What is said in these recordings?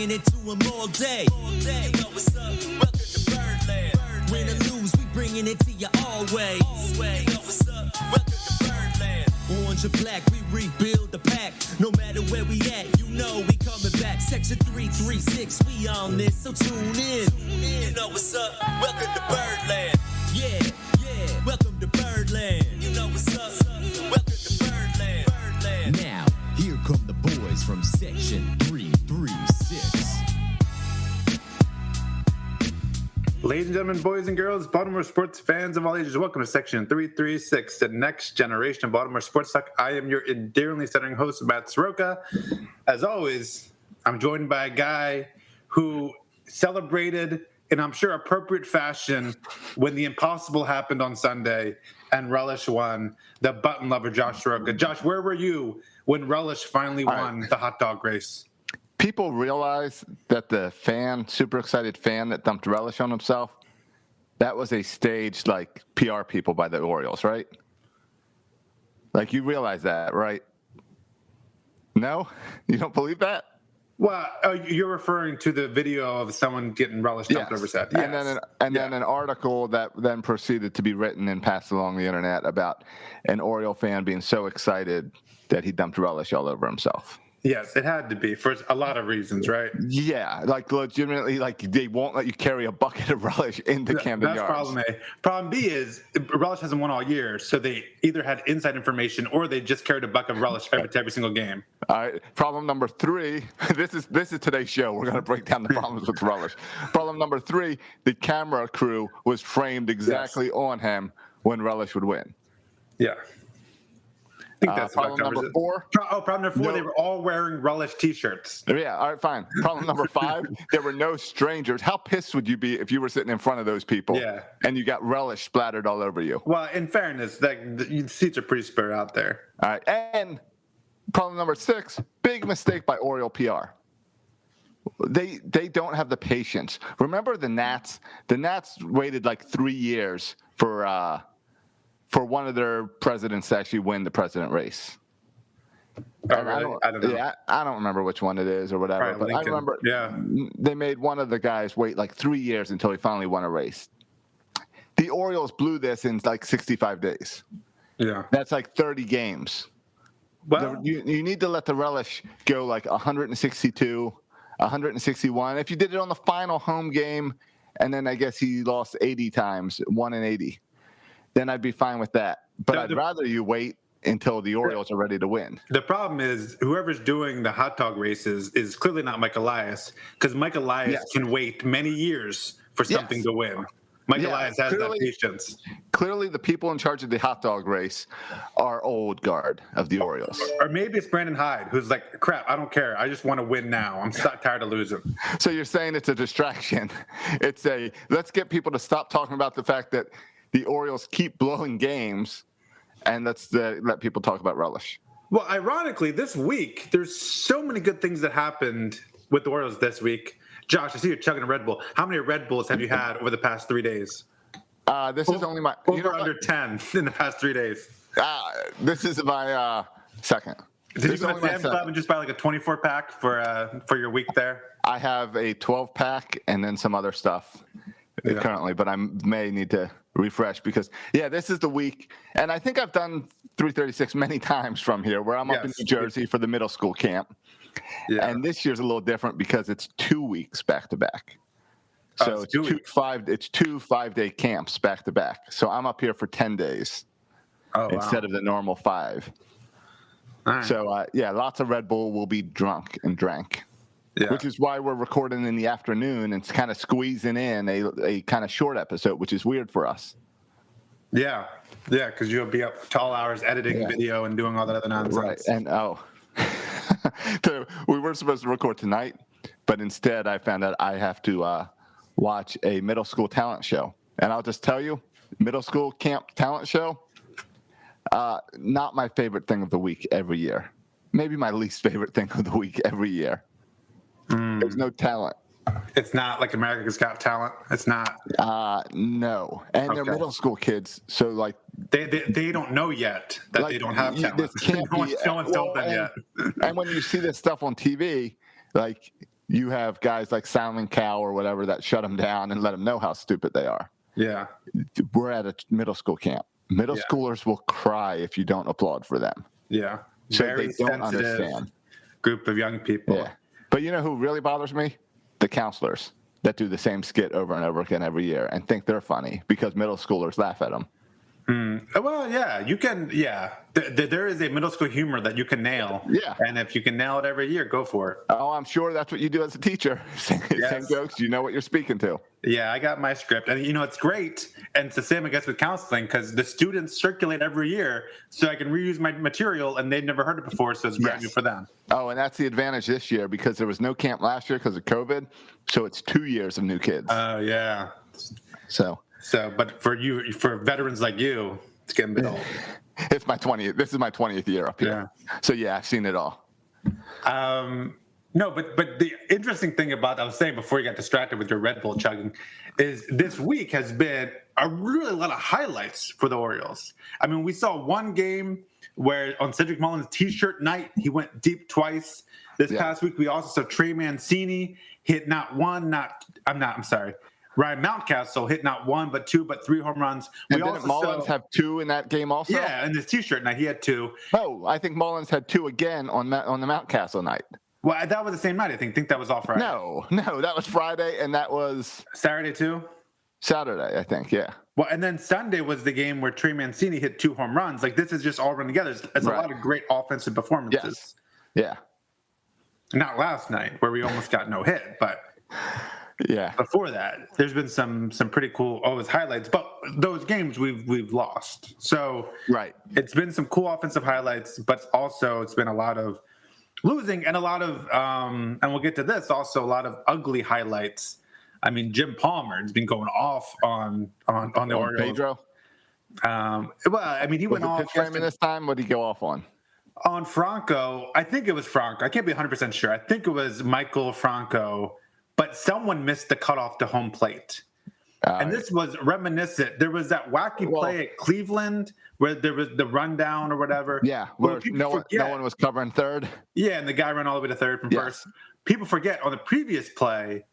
bringing it to them all day. You know what's up? Welcome to Birdland. Win or lose, we bringing it to you always. You know what's up? Welcome to Birdland. Orange or black, we rebuild the pack. No matter where we at, you know we coming back. Section 336, we on this, so tune in. You know what's up? Welcome to Birdland. Yeah, welcome to Birdland. You know what's up? Welcome to Birdland. Now, here come the boys from Section 336. Ladies and gentlemen, boys and girls, Baltimore sports fans of all ages, welcome to Section 336, the next generation of Baltimore sports talk. I am your endearingly stuttering host, Matt Soroka. As always, I'm joined by a guy who celebrated in, I'm sure, appropriate fashion when the impossible happened on Sunday and Relish won, the button lover, Josh Soroka. Josh, where were you when Relish finally won the hot dog race? People realize that the super excited fan that dumped Relish on himself, that was a staged, PR people by the Orioles, right? You realize that, right? No? You don't believe that? Well, you're referring to the video of someone getting Relish dumped over his head. Yes. And then an article that then proceeded to be written and passed along the internet about an Oriole fan being so excited that he dumped Relish all over himself. Yes, it had to be for a lot of reasons, right? Yeah, legitimately, they won't let you carry a bucket of Relish into Camden Yards. That's problem A. Problem B is Relish hasn't won all year, so they either had inside information or they just carried a bucket of Relish every single game. All right. Problem number 3. This is today's show. We're going to break down the problems with Relish. Problem number 3: the camera crew was framed exactly on him when Relish would win. Yeah. I think that's problem number 4. Problem number 4, no. They were all wearing Relish T-shirts. Yeah, all right, fine. Problem number 5, there were no strangers. How pissed would you be if you were sitting in front of those people and you got Relish splattered all over you? Well, in fairness, the seats are pretty spread out there. All right, and problem number 6, big mistake by Oriole PR. They don't have the patience. Remember the Nats? The Nats waited 3 years for one of their presidents to actually win the president race. Oh, really? I don't know. Yeah, I don't remember which one it is or whatever. Probably but Lincoln. I remember they made one of the guys wait 3 years until he finally won a race. The Orioles blew this in 65 days. Yeah. That's 30 games. Well, you need to let the Relish go 162, 161. If you did it on the final home game, and then I guess he lost 80 times, 1 in 80. Then I'd be fine with that. But I'd rather you wait until the Orioles are ready to win. The problem is whoever's doing the hot dog races is clearly not Mike Elias, because Mike Elias can wait many years for something to win. Mike Elias has that patience. Clearly, the people in charge of the hot dog race are old guard of the Orioles. Or maybe it's Brandon Hyde, who's like, crap, I don't care. I just want to win now. I'm tired of losing. So you're saying it's a distraction. It's let's get people to stop talking about the fact that the Orioles keep blowing games, and let people talk about Relish. Well, ironically, this week, there's so many good things that happened with the Orioles this week. Josh, I see you're chugging a Red Bull. How many Red Bulls have you had over the past 3 days? This is only my... under 10 in the past 3 days. This is my second. Did you go to Sam's Club and just buy a 24-pack for your week there? I have a 12-pack and then some other stuff currently, but I may need to refresh because, this is the week. And I think I've done 336 many times from here where I'm up in New Jersey for the middle school camp. Yeah. And this year's a little different because it's 2 weeks back-to-back. So it's two 5-day camps back-to-back. So I'm up here for 10 days instead of the normal 5. Right. So, lots of Red Bull will be drunk and drank. Yeah. Which is why we're recording in the afternoon and kind of squeezing in a kind of short episode, which is weird for us. Yeah, because you'll be up to all hours editing video and doing all that other nonsense. Right, and we were supposed to record tonight, but instead I found out I have to watch a middle school talent show. And I'll just tell you, middle school camp talent show, not my favorite thing of the week every year. Maybe my least favorite thing of the week every year. There's no talent. It's not like America's Got Talent. It's not. No, and they're middle school kids, so they don't know yet that they don't have talent. This can't no one's told them yet. And when you see this stuff on TV, you have guys like Sounding Cow or whatever that shut them down and let them know how stupid they are. Yeah. We're at a middle school camp. Middle schoolers will cry if you don't applaud for them. Yeah. So Very they don't sensitive understand. Group of young people. Yeah. But you know who really bothers me? The counselors that do the same skit over and over again every year and think they're funny because middle schoolers laugh at them. Well, yeah, you can. Yeah, there is a middle school humor that you can nail. Yeah. And if you can nail it every year, go for it. Oh, I'm sure that's what you do as a teacher. Same jokes. You know what you're speaking to. Yeah, I got my script. And, it's great. And it's the same, I guess, with counseling because the students circulate every year so I can reuse my material and they've never heard it before. So it's brand new for them. Oh, and that's the advantage this year because there was no camp last year because of COVID. So it's 2 years of new kids. Oh, yeah. So, but for veterans like you, it's getting a bit old. It's my 20th. This is my 20th year up here. Yeah. So yeah, I've seen it all. No, but the interesting thing about I was saying before you got distracted with your Red Bull chugging is this week has been a really lot of highlights for the Orioles. I mean, we saw one game where on Cedric Mullins' T-shirt night, he went deep twice. This past week, we also saw Trey Mancini hit Ryan Mountcastle hit not one, but two, but three home runs. And didn't Mullins have two in that game also? Yeah, in his T-shirt night, he had two. Oh, I think Mullins had two again on the Mountcastle night. Well, that was the same night, I think. I think that was all Friday. No, that was Friday, and that was... Saturday, too? Saturday, I think, yeah. Well, and then Sunday was the game where Trey Mancini hit two home runs. Like, this is just all run together. It's a lot of great offensive performances. Yes. Yeah. Not last night, where we almost got no hit, but... Yeah. Before that, there's been some pretty cool always highlights, but those games we've lost. So it's been some cool offensive highlights, but also it's been a lot of losing and a lot of and we'll get to this also a lot of ugly highlights. I mean, Jim Palmer has been going off on the Orioles. Pedro. Well, I mean, he went off. Pitch framing this time. What did he go off on? On Franco, I think it was Franco. I can't be 100% sure. I think it was Michael Franco. But someone missed the cutoff to home plate. And this was reminiscent. There was that wacky play at Cleveland where there was the rundown or whatever. Yeah, where no one was covering third. Yeah, and the guy ran all the way to third from first. People forget on the previous play,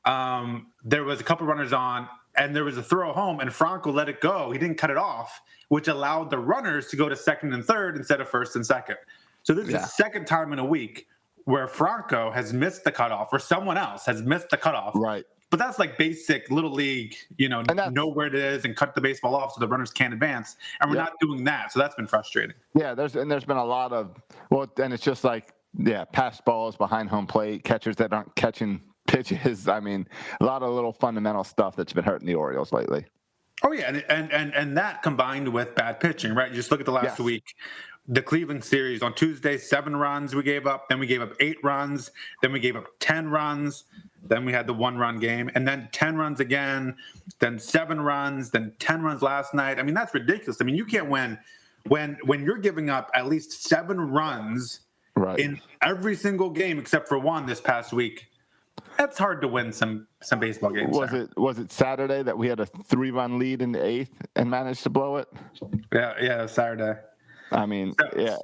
there was a couple runners on, and there was a throw home, and Franco let it go. He didn't cut it off, which allowed the runners to go to second and third instead of first and second. So this is the second time in a week where Franco has missed the cutoff or someone else has missed the cutoff. Right. But that's like basic little league, know where it is and cut the baseball off so the runners can't advance. And we're not doing that. So that's been frustrating. Yeah, there's been a lot of, and it's just like, pass balls behind home plate, catchers that aren't catching pitches. I mean, a lot of little fundamental stuff that's been hurting the Orioles lately. Oh, yeah. And that combined with bad pitching, right? You just look at the last week. The Cleveland series on Tuesday, 7 runs we gave up. Then we gave up 8 runs. Then we gave up 10 runs. Then we had the 1-run game. And then 10 runs again. Then 7 runs. Then 10 runs last night. I mean, that's ridiculous. I mean, you can't win when you're giving up at least 7 runs in every single game except for one this past week. That's hard to win some baseball games. Was it Saturday that we had a 3-run lead in the 8th and managed to blow it? Yeah, it was Saturday. I mean,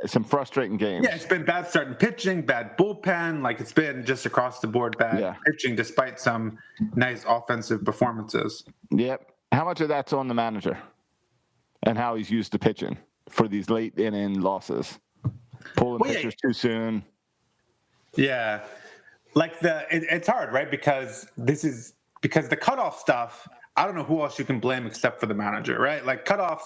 some frustrating games. Yeah, it's been bad starting pitching, bad bullpen. Like, it's been just across the board bad pitching despite some nice offensive performances. Yep. How much of that's on the manager and how he's used to pitching for these late inning losses? Pulling pitchers too soon. Yeah. Like, it's hard, right? Because the cutoff stuff, I don't know who else you can blame except for the manager, right? Like, cutoffs...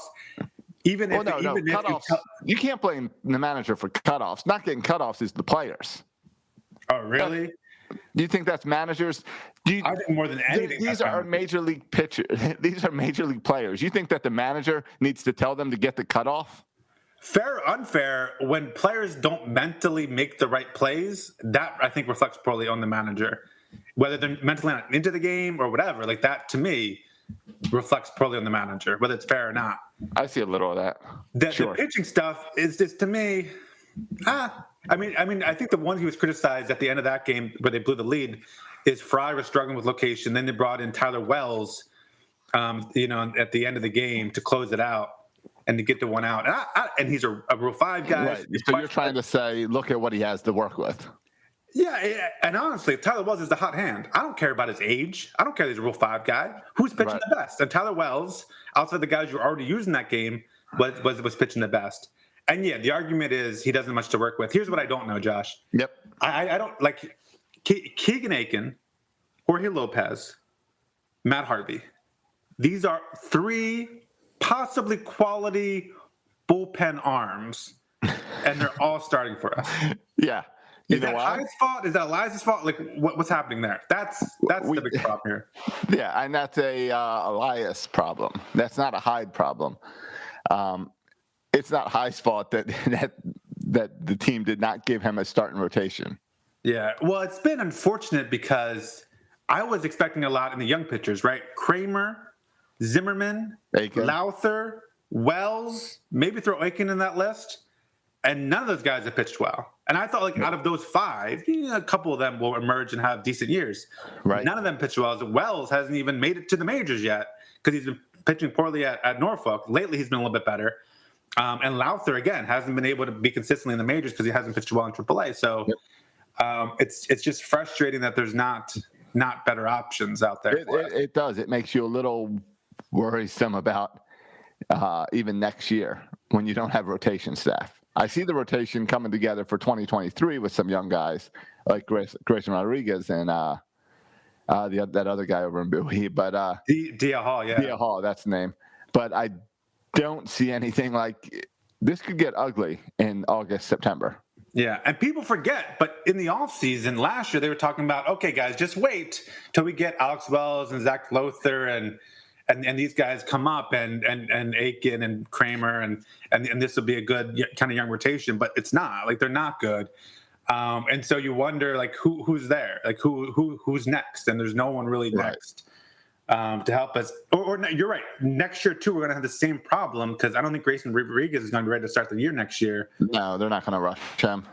Cutoffs. You can't blame the manager for cutoffs. Not getting cutoffs is the players. Oh, really? Do you think that's managers? I think more than anything. These are major league pitchers. These are major league players. You think that the manager needs to tell them to get the cutoff? Fair or unfair, when players don't mentally make the right plays, that I think reflects poorly on the manager. Whether they're mentally not into the game or whatever, like that to me reflects poorly on the manager, whether it's fair or not. I see a little of that. The pitching stuff is just, to me, I mean, I think the one he was criticized at the end of that game where they blew the lead is Fry was struggling with location. Then they brought in Tyler Wells, at the end of the game to close it out and to get the one out. And he's a Rule 5 guy. Right. So you're trying to say, look at what he has to work with. Yeah, and honestly, Tyler Wells is the hot hand. I don't care about his age. I don't care if he's a Rule 5 guy. Who's pitching the best? And Tyler Wells, outside the guys you're already using that game, was pitching the best. And yeah, the argument is he doesn't have much to work with. Here's what I don't know, Josh. Yep. I don't like Keegan Aiken, Jorge Lopez, Matt Harvey. These are three possibly quality bullpen arms, and they're all starting for us. Yeah. Is that Hyde's fault? Is that Elias's fault? Like, what's happening there? That's the big problem here. Yeah, and that's a Elias problem. That's not a Hyde problem. It's not Hyde's fault that the team did not give him a starting rotation. Yeah, well, it's been unfortunate because I was expecting a lot in the young pitchers, right? Kramer, Zimmerman, Aiken. Lowther, Wells, maybe throw Aiken in that list. And none of those guys have pitched well. And I thought, like, out of those five, a couple of them will emerge and have decent years. Right. None of them pitched well. Wells hasn't even made it to the majors yet because he's been pitching poorly at Norfolk. Lately, he's been a little bit better. And Lowther, again, hasn't been able to be consistently in the majors because he hasn't pitched well in AAA. So it's just frustrating that there's not better options out there. It does. It makes you a little worrisome about even next year when you don't have rotation staff. I see the rotation coming together for 2023 with some young guys like Grayson Rodriguez and that other guy over in Bowie. But Dia Hall, yeah. Dia Hall, that's the name. But I don't see anything like this could get ugly in August, September. Yeah, and people forget, but in the offseason last year, they were talking about, okay, guys, just wait till we get Alex Wells and Zach Lowther and these guys come up and Aiken and Kramer and this will be a good kind of young rotation, but it's not. Like, they're not good. And so you wonder, like, who's there? Like, who's next? And there's no one really next to help us. Or you're right. Next year, too, we're going to have the same problem because I don't think Grayson Rodriguez is going to be ready to start the year next year. No, they're not going to rush him.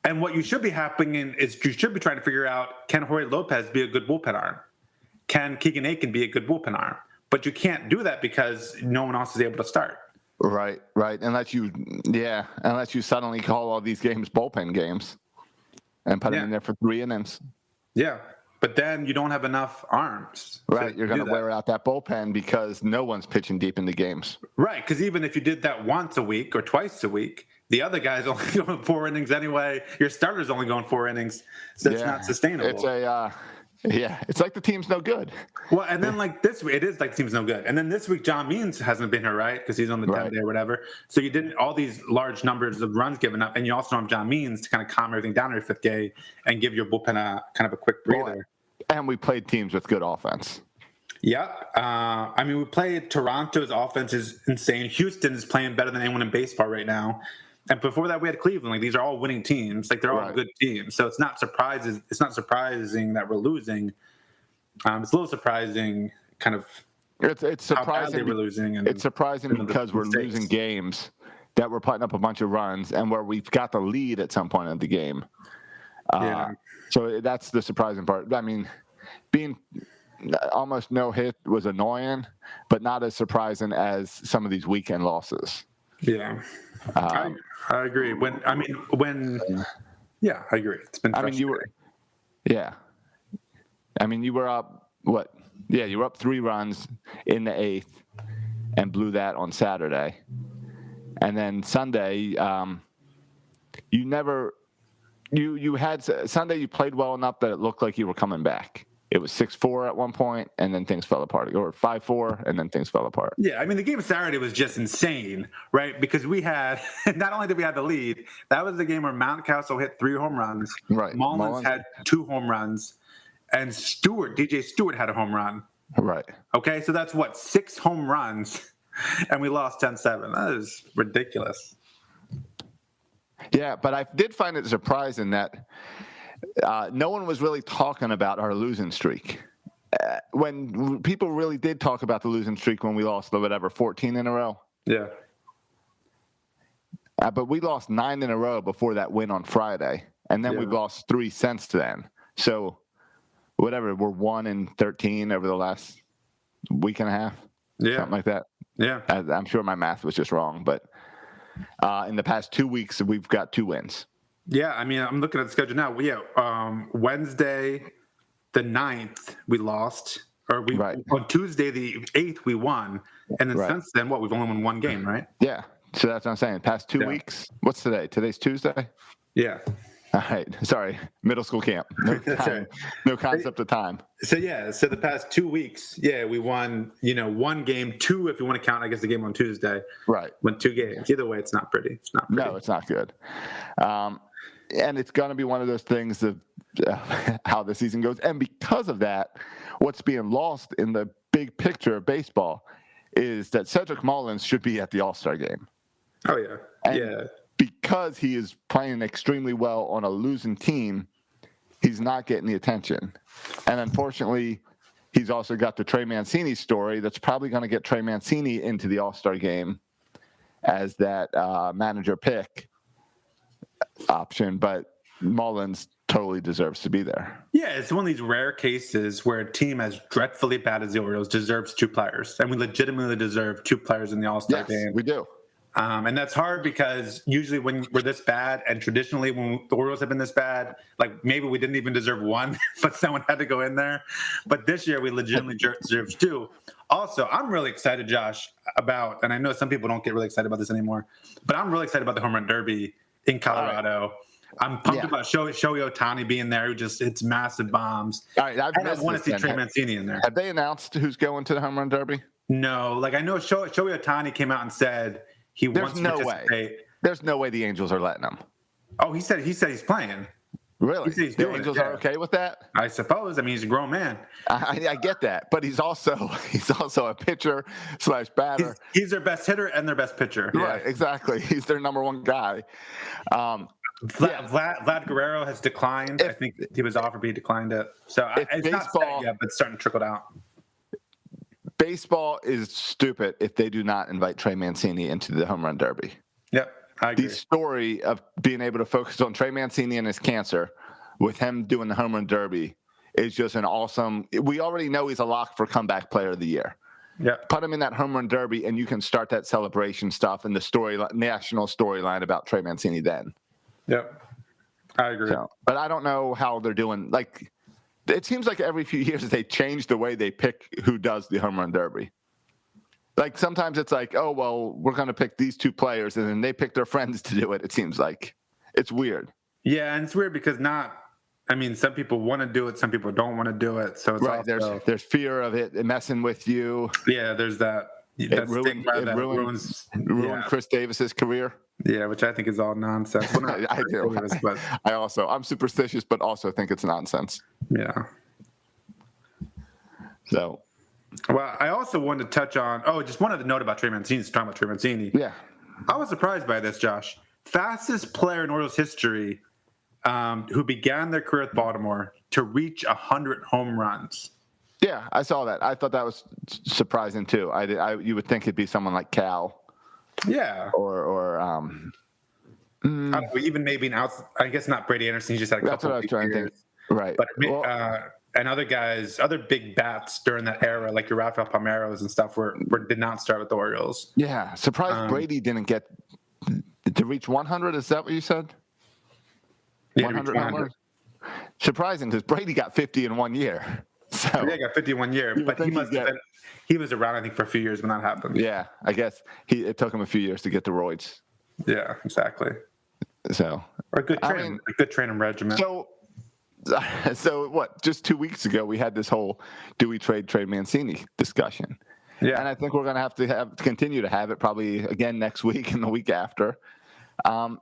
And what you should be happening is you should be trying to figure out, can Jorge Lopez be a good bullpen arm? Can Keegan Aiken be a good bullpen arm? But you can't do that because no one else is able to start. Right. Unless you suddenly call all these games bullpen games and put them in there for 3 innings. Yeah. But then you don't have enough arms. Right. You're going to wear out that bullpen because no one's pitching deep into games. Right. Because even if you did that once a week or twice a week, the other guy's only going 4 innings anyway. Your starter's only going 4 innings. So it's not sustainable. It's like the team's no good. Well, and then like this week, it is like the team's no good. And then this week, John Means hasn't been here, right? Because he's on the 10th day or whatever. So you didn't all these large numbers of runs given up, and you also don't have John Means to kind of calm everything down in your 5th day and give your bullpen a kind of a quick breather. And we played teams with good offense. Yep. I mean, we played Toronto's offense is insane. Houston is playing better than anyone in baseball right now. And before that, we had Cleveland. Like, these are all winning teams. Like, they're all good teams. So it's not surprising that we're losing. It's a little surprising, kind of. It's surprising how badly we're losing. It's surprising because we're losing games that we're putting up a bunch of runs and where we've got the lead at some point in the game. So that's the surprising part. I mean, being almost no hit was annoying, but not as surprising as some of these weekend losses. Yeah. I agree. I agree. It's been frustrating. You were up, what? Yeah, you were up 3 runs in the 8th and blew that on Saturday. And then Sunday, Sunday you played well enough that it looked like you were coming back. It was 6-4 at one point, and then things fell apart. Or 5-4, and then things fell apart. Yeah, I mean, the game Saturday was just insane, right? Because we had, not only did we have the lead, that was the game where Mountcastle hit 3 home runs. Right. Mullins had 2 home runs, and DJ Stewart had a home run. Right. Okay, so that's 6 home runs, and we lost 10-7. That is ridiculous. Yeah, but I did find it surprising that no one was really talking about our losing streak. When people really did talk about the losing streak when we lost 14 in a row. Yeah. But we lost 9 in a row before that win on Friday, and then we've lost 3 since then. So, we're 1-13 over the last week and a half. Yeah. Something like that. Yeah. I'm sure my math was just wrong, but in the past 2 weeks, we've got 2 wins. Yeah, I mean, I'm looking at the schedule now. Wednesday, the 9th, we lost. Or Right. on Tuesday, the 8th, we won. And then since then, we've only won one game, right? Yeah. So that's what I'm saying. Past 2 weeks. What's today? Today's Tuesday? Yeah. All right. Sorry. Middle school camp. No time. Right. No concept of time. So the past 2 weeks, we won, one game, two if you want to count, I guess, the game on Tuesday. Right. Won 2 games. Either way, it's not pretty. It's not pretty. No, it's not good. And it's going to be one of those things of how the season goes. And because of that, what's being lost in the big picture of baseball is that Cedric Mullins should be at the All-Star game. Oh, yeah. And because he is playing extremely well on a losing team, he's not getting the attention. And unfortunately, he's also got the Trey Mancini story that's probably going to get Trey Mancini into the All-Star game as that manager pick option, but Mullins totally deserves to be there. Yeah, it's one of these rare cases where a team as dreadfully bad as the Orioles deserves 2 players, and we legitimately deserve 2 players in the All-Star game. We do. And that's hard because usually when we're this bad, and traditionally when the Orioles have been this bad, like maybe we didn't even deserve 1, but someone had to go in there. But this year we legitimately deserve 2. Also, I'm really excited, Josh, about, and I know some people don't get really excited about this anymore, but I'm really excited about the Home Run Derby in Colorado. I'm pumped about Shohei Ohtani being there, who just hits massive bombs. All right, I want to see Trey Mancini in there. Have they announced who's going to the Home Run Derby? No, like I know Shohei Ohtani came out and said he wants to participate. There's no way the Angels are letting him. Oh, he said he's playing. Really? He said he's the doing Angels it, are okay with that? I suppose. I mean, he's a grown man. I get that, but he's also a pitcher / batter. He's their best hitter and their best pitcher. Right, exactly. He's their number one guy. Vlad Guerrero has declined. I think he was offered, but he declined it. So it's not set yet, but it's starting to trickle down. Baseball is stupid if they do not invite Trey Mancini into the Home Run Derby. Yep, I agree. The story of being able to focus on Trey Mancini and his cancer with him doing the Home Run Derby is just an awesome. We already know he's a lock for comeback player of the year. Yeah, put him in that Home Run Derby, and you can start that celebration stuff and the national storyline about Trey Mancini then. Yep, I agree. So, but I don't know how they're doing. Like, it seems like every few years they change the way they pick who does the Home Run Derby. Like sometimes it's like, oh, well, we're going to pick these 2 players, and then they pick their friends to do it. It seems like it's weird. Yeah, and it's weird because some people want to do it, some people don't want to do it. So it's right. Also, there's fear of it messing with you. Yeah, there's that. It ruined Chris Davis's career. Yeah, which I think is all nonsense. Well, I do. Davis, but I'm superstitious, but also think it's nonsense. Yeah. So. Well, I also wanted to touch on. Just wanted to note about Trey Mancini. Talking about Trey Mancini. Yeah. I was surprised by this, Josh. Fastest player in Orioles history, who began their career with Baltimore to reach 100 home runs. Yeah, I saw that. I thought that was surprising too. You would think it'd be someone like Cal. Yeah. Or I don't know, even maybe I guess not Brady Anderson. He just had a couple. That's what I was trying to think. Right. But and other guys, other big bats during that era, like your Rafael Palmeiros and stuff, did not start with the Orioles. Yeah, surprised Brady didn't get to reach 100. Is that what you said? Yeah, 100. Surprising because Brady got 50 in 1 year. So he got 51 year, but he was around, I think, for a few years when that happened. Yeah, I guess it took him a few years to get the roids. Yeah, exactly. So or a good training regimen. So what? Just 2 weeks ago, we had this whole "do we trade Trey Mancini" discussion. Yeah, and I think we're going to have to continue to have it probably again next week and the week after,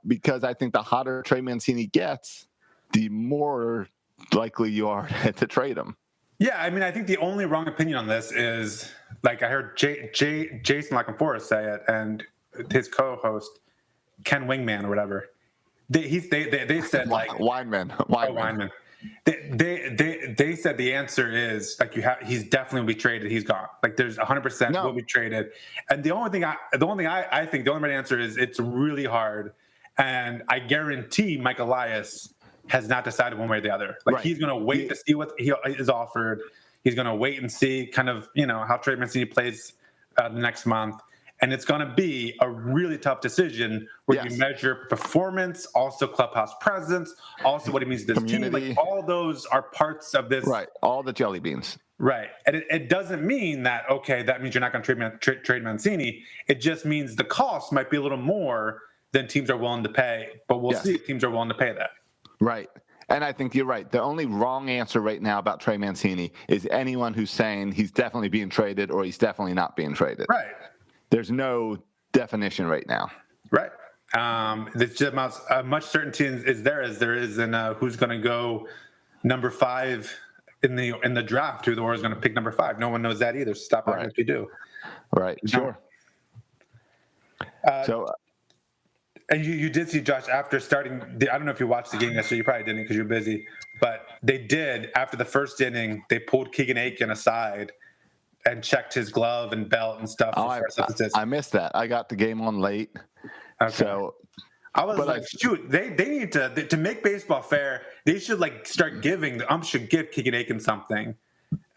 because I think the hotter Trey Mancini gets, the more likely you are to trade him. Yeah, I mean, I think the only wrong opinion on this is, like, I heard Jason Lockenforest say it, and his co-host Ken Wingman or whatever. They said like Weinman. They said the answer is like he's definitely will be traded. He's gone. Like there's 100% will be traded. And the only thing I think the only right answer is it's really hard. And I guarantee Mike Elias has not decided one way or the other. Like he's going to wait to see what he is offered. He's going to wait and see kind of, how Trey Mancini plays the next month. and it's going to be a really tough decision where you measure performance, also clubhouse presence, also what it means to this team. Like all those are parts of this. Right, all the jelly beans. Right, and it doesn't mean that, okay, that means you're not going to trade Mancini. It just means the cost might be a little more than teams are willing to pay, but we'll see if teams are willing to pay that. Right. And I think you're right. The only wrong answer right now about Trey Mancini is anyone who's saying he's definitely being traded or he's definitely not being traded. Right. There's no definition right now. Right. There's just as much certainty as there is in who's going to go number 5 in the draft. Who the Warriors going to pick number 5? No one knows that either. So stop acting like you do. Right. Sure. And you did see, Josh, after starting, I don't know if you watched the game yesterday, you probably didn't because you're busy, but they did, after the first inning, they pulled Keegan Aiken aside and checked his glove and belt and stuff. I missed that. I got the game on late. Okay. So I was like, shoot, they need to make baseball fair, they should start giving, the ump should give Keegan Aiken something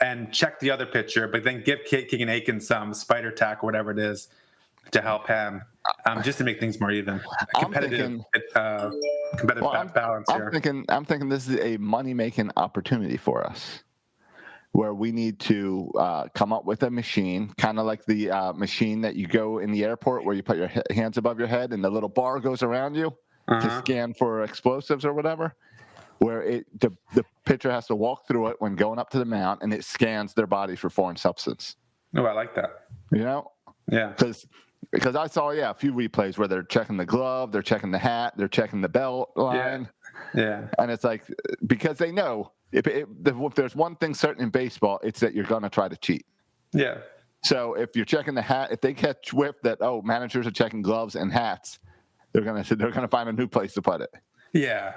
and check the other pitcher, but then give Keegan Aiken some spider tack or whatever it is to help him, just to make things more even. Competitive balance here. I'm thinking this is a money-making opportunity for us, where we need to come up with a machine, kind of like the machine that you go in the airport where you put your hands above your head and the little bar goes around you to scan for explosives or whatever, where the pitcher has to walk through it when going up to the mound, and it scans their body for foreign substance. Oh, I like that. You know? Yeah. Because I saw, a few replays where they're checking the glove, they're checking the hat, they're checking the belt line. Yeah. And it's like, because they know if there's one thing certain in baseball, it's that you're going to try to cheat. Yeah. So if you're checking the hat, if they catch whiff that, managers are checking gloves and hats, they're going to find a new place to put it. Yeah.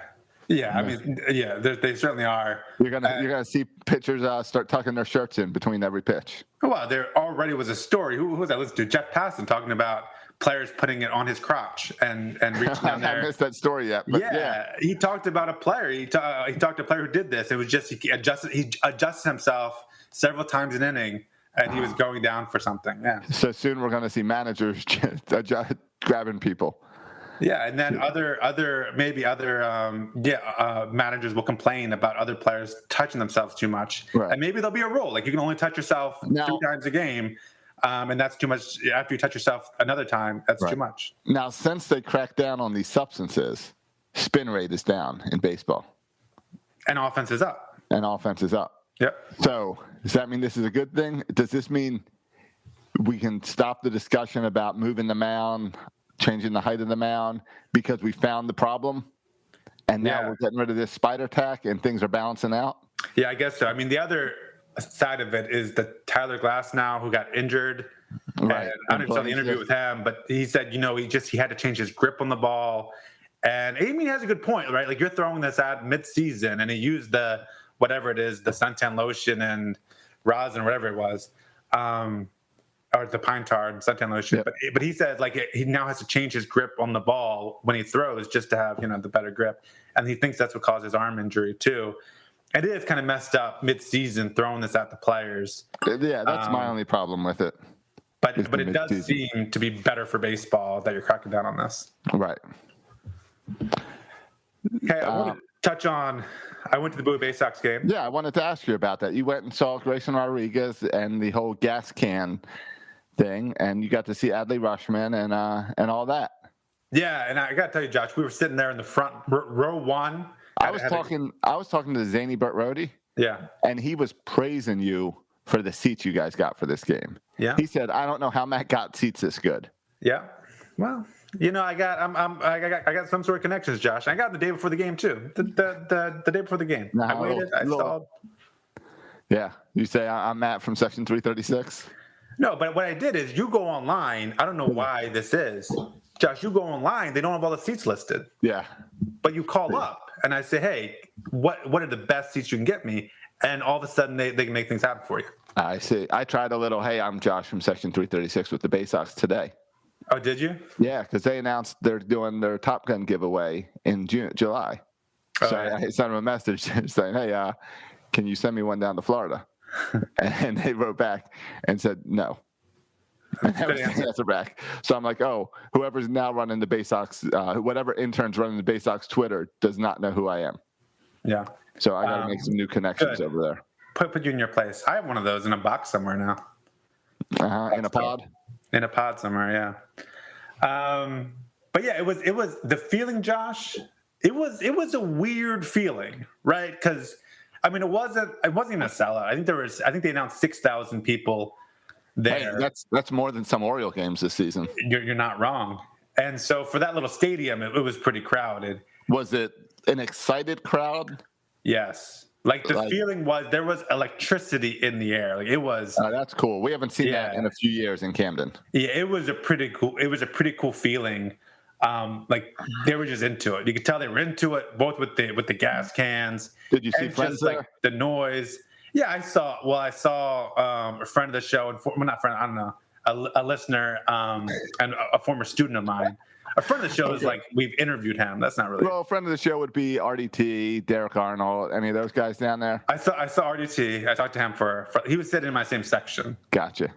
Yeah, I mean, they certainly are. You're gonna see pitchers start tucking their shirts in between every pitch. Well, there already was a story. Who was that? Let's do Jeff Passan talking about players putting it on his crotch and reaching down there. I missed that story yet. But he talked about a player. He talked to a player who did this. It was just he adjusted himself several times an inning, and he was going down for something. Yeah. So soon we're going to see managers grabbing people. Yeah, and then other managers will complain about other players touching themselves too much, and maybe there'll be a rule like you can only touch yourself 3 times a game, and that's too much. After you touch yourself another time, that's too much. Now, since they cracked down on these substances, spin rate is down in baseball, and offense is up. Yep. So does that mean this is a good thing? Does this mean we can stop the discussion about moving the mound, changing the height of the mound, because we found the problem and now we're getting rid of this spider tack and things are balancing out? Yeah, I guess so. I mean, the other side of it is the Tyler Glass now who got injured. Right. And I don't know if you saw the interview with him, but he said, he had to change his grip on the ball. And I mean, he has a good point, right? Like you're throwing this out mid-season and he used the, whatever it is, the suntan lotion and rosin, whatever it was. Or the pine tar and suntan lotion. Yep. But he said he now has to change his grip on the ball when he throws just to have, the better grip. And he thinks that's what caused his arm injury too. And it is kind of messed up mid-season throwing this at the players. Yeah, that's my only problem with it. But it does seem to be better for baseball that you're cracking down on this. Right. Okay, I want to touch on, I went to the Blue Bay Sox game. Yeah, I wanted to ask you about that. You went and saw Grayson Rodriguez and the whole gas can thing, and you got to see Adley Rushman and all that. Yeah, and I got to tell you, Josh, we were sitting there in the front row 1. I was talking to Zany Bertrodi. Yeah, and he was praising you for the seats you guys got for this game. Yeah, he said, "I don't know how Matt got seats this good." Yeah, well, I got some sort of connections, Josh. I got the day before the game too. The day before the game, I waited. I stalled. Yeah, you say I'm Matt from Section 336. No, but what I did is you go online. I don't know why this is. Josh, you go online. They don't have all the seats listed. Yeah. But you call up, and I say, hey, what are the best seats you can get me? And all of a sudden, they can make things happen for you. I see. I tried a little, hey, I'm Josh from Section 336 with the Bay Sox today. Oh, did you? Yeah, because they announced they're doing their Top Gun giveaway in July. So I sent them a message saying, hey, can you send me one down to Florida? And they wrote back and said no. Good answer. Answer back. So I'm like, oh, whoever's now running the Bay Sox, whatever intern's running the Bay Sox Twitter does not know who I am. Yeah. So I got to make some new connections good. over there. Put you in your place. I have one of those in a box somewhere now. In a pod. In a pod somewhere, yeah. But yeah, it was the feeling, Josh. It was a weird feeling, right? Because I mean, it wasn't even a sellout. I think they announced 6,000 people there. Hey, that's more than some Oriole games this season. You're not wrong. And so for that little stadium, it was pretty crowded. Was it an excited crowd? Yes. Like the feeling was there was electricity in the air. Like it was. That's cool. We haven't seen that in a few years in Camden. Yeah, it was a pretty cool feeling. Like they were just into it. You could tell they were into it, both with the gas cans. Did you see friends there? Like the noise. Yeah, I saw a friend of the show, and not friend, I don't know, a listener, and a former student of mine. A friend of the show is like we've interviewed him. That's not really. Well, a friend of the show would be RDT, Derek Arnold, any of those guys down there. I saw RDT. I talked to him for he was sitting in my same section. Gotcha.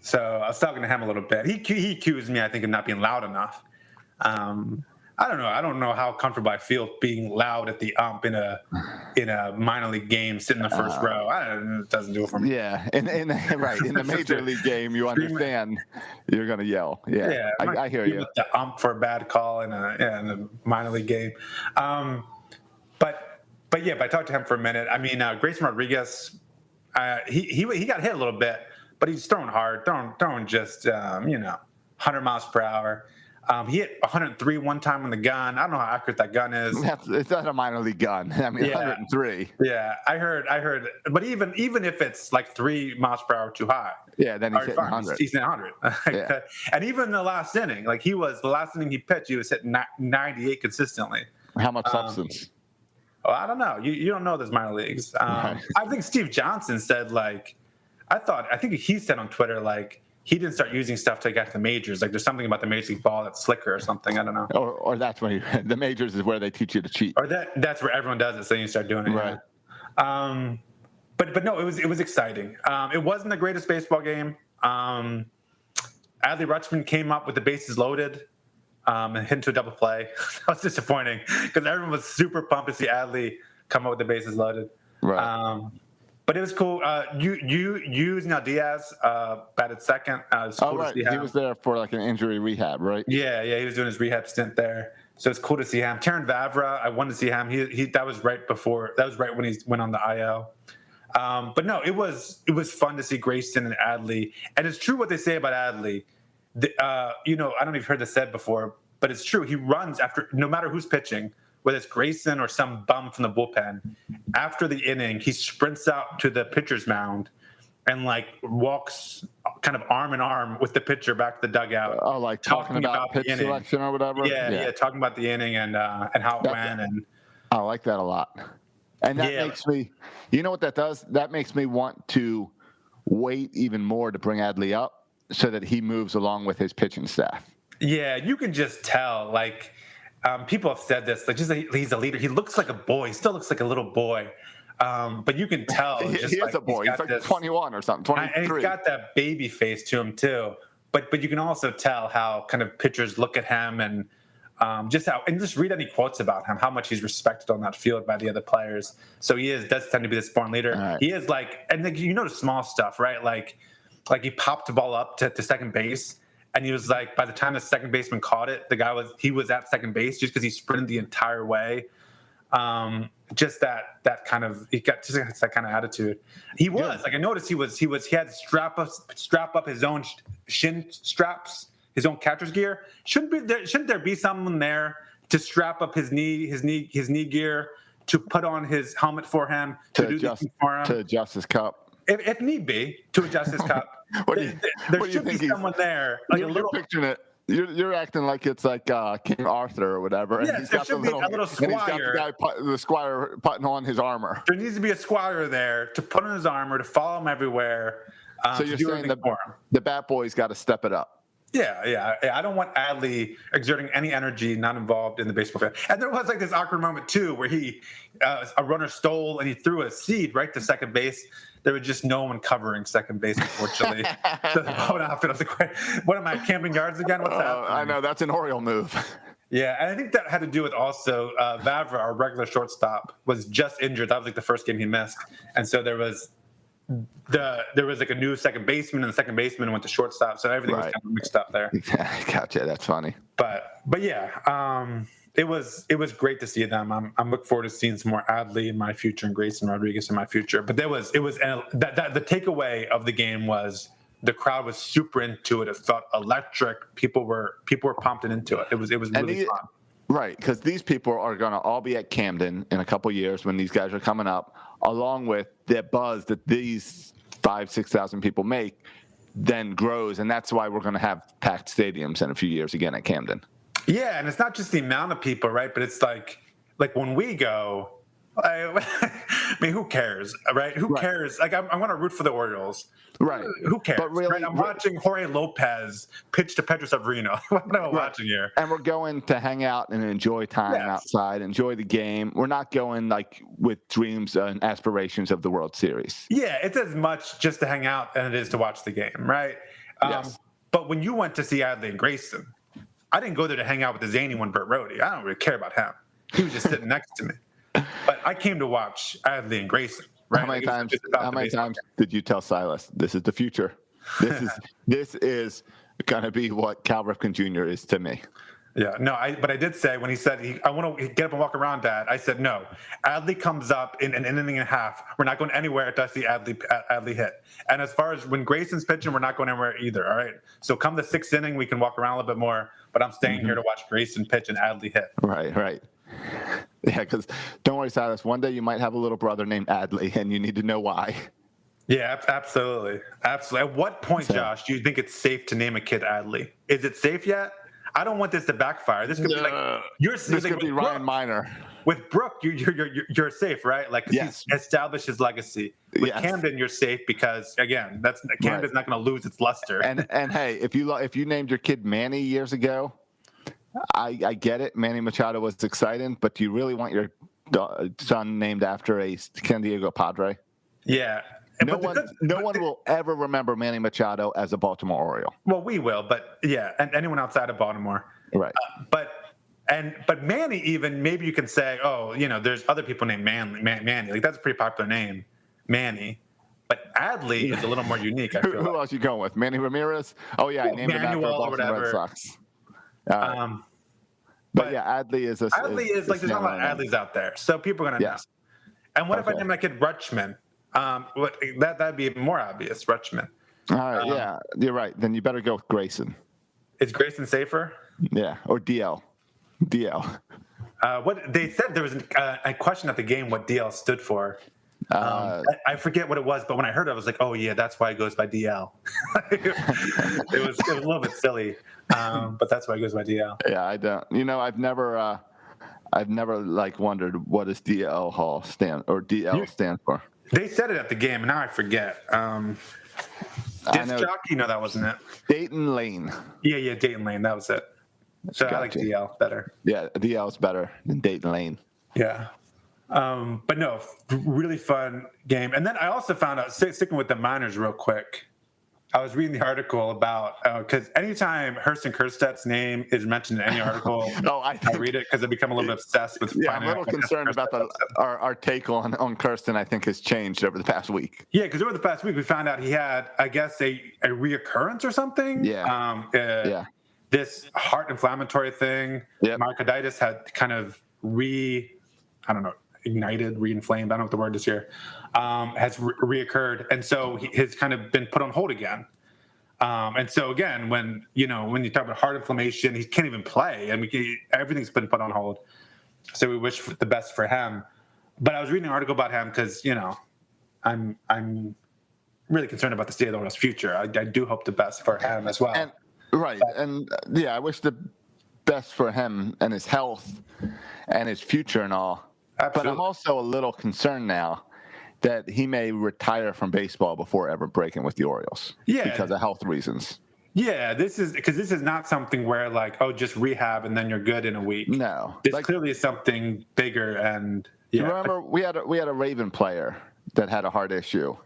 So I was talking to him a little bit. He accused me, I think, of not being loud enough. I don't know. I don't know how comfortable I feel being loud at the ump in a minor league game, sitting in the first row. It doesn't do it for me. Yeah, in the major league game, you understand you're going to yell. Yeah, I hear you. With the ump for a bad call in a minor league game. But I talked to him for a minute. I mean, Grayson Rodriguez, he got hit a little bit, but he's throwing hard, throwing just 100 miles per hour. He hit 103 one time on the gun. I don't know how accurate that gun is. It's not a minor league gun. I mean, 103. Yeah, I heard. But even if it's like 3 miles per hour too high, then he's hitting 100. He's hitting 100. And even the last inning, like the last inning he pitched, he was hitting 98 consistently. How much substance? I don't know. You don't know those minor leagues. I think Steve Johnson said I think he said on Twitter he didn't start using stuff till he got to the majors. Like there's something about the major league ball that's slicker or something. I don't know. Or that's when the majors is where they teach you to cheat. Or that's where everyone does it, so you start doing it. Right. Yeah. But no, it was exciting. It wasn't the greatest baseball game. Adley Rutschman came up with the bases loaded and hit into a double play. That was disappointing because everyone was super pumped to see Adley come up with the bases loaded. Right. But it was cool. Now Diaz batted second. Cool right. He was there for an injury rehab, right? Yeah. He was doing his rehab stint there. So it's cool to see him. Terran Vavra, I wanted to see him. That was right when he went on the IL. But no, it was fun to see Grayson and Adley. And it's true what they say about Adley. I don't know if you've heard this said before, but it's true. He runs after no matter who's pitching. Whether it's Grayson or some bum from the bullpen, after the inning, he sprints out to the pitcher's mound and walks kind of arm in arm with the pitcher back to the dugout. Oh, talking about pitch selection or whatever? Yeah, talking about the inning and how it went. And I like that a lot. And that makes me, you know what that does? That makes me want to wait even more to bring Adley up so that he moves along with his pitching staff. Yeah, you can just tell, people have said this, he's a leader. He looks like a boy. He still looks like a little boy. But you can tell. He is a boy. He's 21 or something, 23. And he's got that baby face to him, too. But you can also tell how kind of pitchers look at him and just read any quotes about him, how much he's respected on that field by the other players. So does tend to be this born leader. Right. He is the small stuff, right? Like he popped the ball up to second base. And he was by the time the second baseman caught it, he was at second base just because he sprinted the entire way. Just that kind of that kind of attitude. He was I noticed he had to strap up his own shin straps, his own catcher's gear. Shouldn't there be someone there to strap up his knee gear, to put on his helmet for him, to adjust his cup, if need be, to adjust his cup. There should be someone there. You're picturing it. You're acting like it's King Arthur or whatever. And yes, there should be a little squire. And he's got the squire putting on his armor. There needs to be a squire there to put on his armor, to follow him everywhere. So you're saying the bat boy's got to step it up. Yeah. I don't want Adley exerting any energy not involved in the baseball field. And there was like this awkward moment too where a runner stole and he threw a seed right to second base. There was just no one covering second base, unfortunately. So the whole outfit, I was like, what am I, camping yards again? What's happening? I know, that's an Oriole move. Yeah, and I think that had to do with also Vavra, our regular shortstop, was just injured. That was like the first game he missed. And so there was like a new second baseman, and the second baseman went to shortstop, so everything was kind of mixed up there. Gotcha, that's funny. But yeah, it was great to see them. I'm looking forward to seeing some more Adley in my future and Grayson Rodriguez in my future. But the takeaway of the game was the crowd was super into it. It felt electric. People were pumped into it. It was really fun. Right, because these people are going to all be at Camden in a couple years when these guys are coming up, along with the buzz that these 5,000-6,000 people make then grows, and that's why we're going to have packed stadiums in a few years again at Camden. Yeah, and it's not just the amount of people, right? But it's like when we go, I mean, who cares, right? Who cares? Like, I want to root for the Orioles. Right. Who cares? But really, right? I'm watching Jorge Lopez pitch to Pedro Severino. What am I watching here? And we're going to hang out and enjoy time outside, enjoy the game. We're not going like with dreams and aspirations of the World Series. Yeah, it's as much just to hang out as it is to watch the game, right? Yes. But when you went to see Adley and Grayson, I didn't go there to hang out with the zany one, Burt Rohde. I don't really care about him. He was just sitting next to me. But I came to watch Adley and Grayson. Right? How many times did you tell Silas, this is the future? This is going to be what Cal Ripken Jr. is to me. Yeah, no, but I did say when he said, I want to get up and walk around, Dad, I said, no. Adley comes up in an inning and a half. We're not going anywhere until I see Adley hit. And as far as when Grayson's pitching, we're not going anywhere either, all right? So come the sixth inning, we can walk around a little bit more, but I'm staying here to watch Grayson pitch and Adley hit. Right. Yeah, because don't worry, Silas, one day you might have a little brother named Adley, and you need to know why. Yeah, absolutely. At what point, Josh, do you think it's safe to name a kid Adley? Is it safe yet? I don't want this to backfire. This could be like this could be Ryan Miner. With Brooke, you're safe, right? Like, he's established his legacy. With Camden, you're safe because, again, Camden's not going to lose its luster. And hey, if you named your kid Manny years ago, I get it. Manny Machado was exciting, but do you really want your son named after a San Diego Padre? Yeah. No one will ever remember Manny Machado as a Baltimore Oriole. Well, we will, but yeah, and anyone outside of Baltimore. Right. But Manny, even maybe you can say, there's other people named Manny. Like, that's a pretty popular name, Manny. But Adley is a little more unique, I feel Who else you going with? Manny Ramirez? Oh, yeah, he named him after Baltimore Red Sox. But yeah, Adley is like there's not a lot of Adleys out there, so people are gonna know. And what if I name my kid Rutschman? That'd be more obvious, Rutschman. All right, yeah, you're right. Then you better go with Grayson. Is Grayson safer? Yeah, or DL. What they said, there was a question at the game what DL stood for. I forget what it was, but when I heard it, I was like, "Oh yeah, that's why it goes by DL." it was a little bit silly, but that's why it goes by DL. Yeah, I don't. I've never like wondered what does DL stand for. They said it at the game, and now I forget. Disc jockey? No, that wasn't it. Dayton Lane. Yeah, Dayton Lane. That was it. So I like DL better. Yeah, DL is better than Dayton Lane. Yeah. But no, really fun game. And then I also found out, sticking with the minors real quick, I was reading the article about, because anytime Hurston Kerstedt's name is mentioned in any article, I read it because I become a little bit obsessed with finding out. I'm a little concerned about our take on Kirsten, I think, has changed over the past week. Yeah, because over the past week, we found out he had, I guess, a reoccurrence or something. Yeah. This heart inflammatory thing. Yep. Myocarditis had kind of ignited, reinflamed, I don't know what the word is here, has reoccurred. And so has kind of been put on hold again. And so again, when you talk about heart inflammation, he can't even play. I mean, everything's been put on hold. So we wish the best for him. But I was reading an article about him because, I'm really concerned about the state of the Orioles' future. I do hope the best for him as well. I wish the best for him and his health and his future and all. Absolutely. But I'm also a little concerned now that he may retire from baseball before ever breaking with the Orioles because of health reasons. Yeah, this is not something where like, oh, just rehab and then you're good in a week. No, This clearly is something bigger. And yeah, remember we had a Raven player that had a heart issue,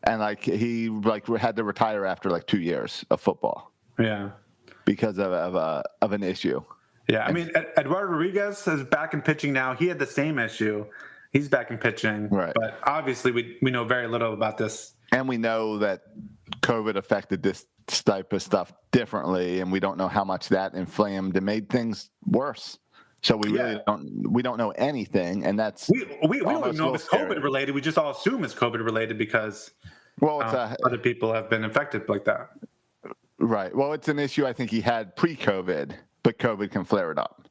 and like he like had to retire after like 2 years of football. Yeah, because of an issue. Yeah, I mean, Eduardo Rodriguez is back in pitching now. He had the same issue. He's back in pitching, right? But obviously, we know very little about this. And we know that COVID affected this type of stuff differently, and we don't know how much that inflamed and made things worse. So we really don't know anything, and that's we don't know if it's COVID related. We just all assume it's COVID related because other people have been infected like that. Right. Well, it's an issue I think he had pre-COVID, but COVID can flare it up.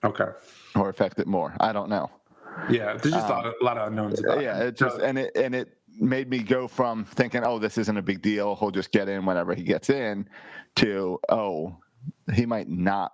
Okay. Or affect it more. I don't know. Yeah, there's just a lot of unknowns about it. Yeah, it made me go from thinking, oh, this isn't a big deal, he'll just get in whenever he gets in, to, oh, he might not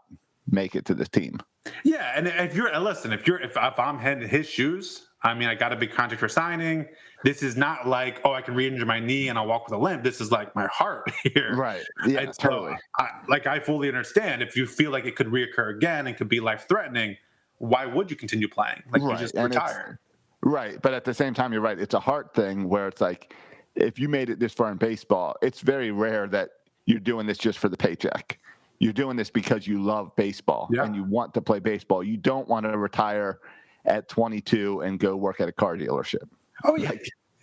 make it to this team. Yeah, and if I'm in his shoes, I mean, I got a big contract for signing. This is not like, oh, I can re-injure my knee and I'll walk with a limp. This is like my heart here. Right. Yeah, and totally. So, I fully understand if you feel like it could reoccur again and could be life-threatening, why would you continue playing? Like, you just retired. Right. But at the same time, you're right. It's a heart thing where it's like, if you made it this far in baseball, it's very rare that you're doing this just for the paycheck. You're doing this because you love baseball and you want to play baseball. You don't want to retire at 22 and go work at a car dealership. Oh, yeah.